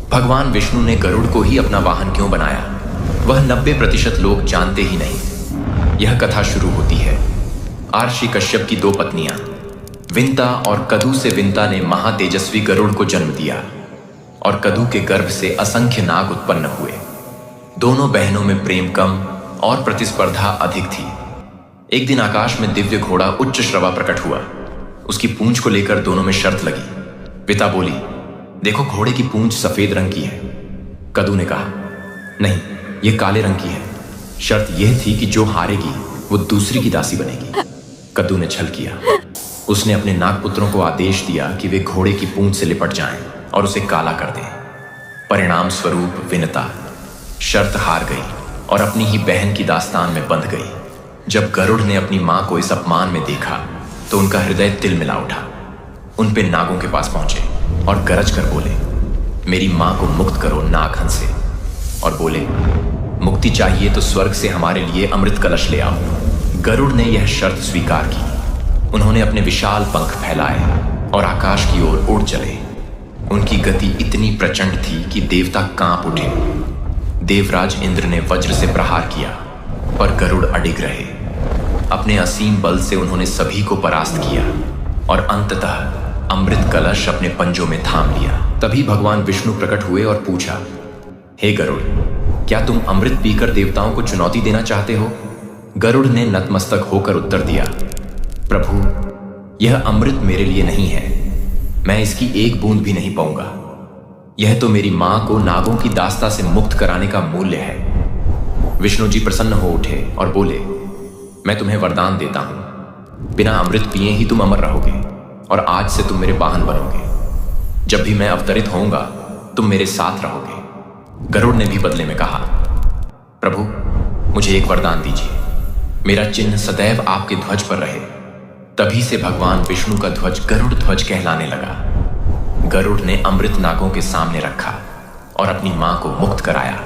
भगवान विष्णु ने गरुड़ को ही अपना वाहन क्यों बनाया, वह 90% लोग जानते ही नहीं। यह कथा शुरू होती है। आर्षि कश्यप की 2 पत्नियां विंता और कदु से विंता ने महातेजस्वी गरुड़ को जन्म दिया और कदु के गर्भ से असंख्य नाग उत्पन्न हुए। दोनों बहनों में प्रेम कम और प्रतिस्पर्धा अधिक थी। एक दिन आकाश में दिव्य घोड़ा उच्च श्रवा प्रकट हुआ। उसकी पूंछ को लेकर दोनों में शर्त लगी। विता बोली, देखो घोड़े की पूंछ सफेद रंग की है। कदु ने कहा, नहीं, यह काले रंग की है। शर्त यह थी कि जो हारेगी वो दूसरी की दासी बनेगी। कदु ने छल किया। उसने अपने नागपुत्रों को आदेश दिया कि वे घोड़े की पूंछ से लिपट जाएं और उसे काला कर दें। परिणाम स्वरूप विनता शर्त हार गई और अपनी ही बहन की दास्तान में बंध गई। जब गरुड़ ने अपनी मां को इस अपमान में देखा तो उनका हृदय तिल मिला उठा। उन पे नागों के पास पहुंचे और गरज कर बोले, मेरी मां को मुक्त करो नागहंस से। और बोले, मुक्ति चाहिए तो स्वर्ग से हमारे लिए अमृत कलश ले आओ। गरुड़ ने यह शर्त स्वीकार की। उन्होंने अपने विशाल पंख फैलाए और आकाश की ओर उड़ चले। उनकी गति इतनी प्रचंड थी कि देवता कांप उठे। देवराज इंद्र ने वज्र से प्रहार किया पर गरुड़ अडिग रहे। अपने असीम बल से उन्होंने सभी को परास्त किया और अंततः अमृत कलश अपने पंजों में थाम लिया। तभी भगवान विष्णु प्रकट हुए और पूछा, हे गरुड़, क्या तुम अमृत पीकर देवताओं को चुनौती देना चाहते हो? गरुड़ ने नतमस्तक होकर उत्तर दिया, प्रभु, यह अमृत मेरे लिए नहीं है। मैं इसकी एक बूंद भी नहीं पाऊंगा। यह तो मेरी मां को नागों की दास्ता से मुक्त कराने का मूल्य है। विष्णु जी प्रसन्न हो उठे और बोले, मैं तुम्हें वरदान देता हूं। बिना अमृत पिए ही तुम अमर रहोगे और आज से तुम मेरे वाहन बनोगे। जब भी मैं अवतरित होऊंगा तुम मेरे साथ रहोगे। गरुड़ ने भी बदले में कहा, प्रभु, मुझे एक वरदान दीजिए। मेरा चिन्ह सदैव आपके ध्वज पर रहे। तभी से भगवान विष्णु का ध्वज गरुड़ ध्वज कहलाने लगा। गरुड़ ने अमृत नागों के सामने रखा और अपनी मां को मुक्त कराया।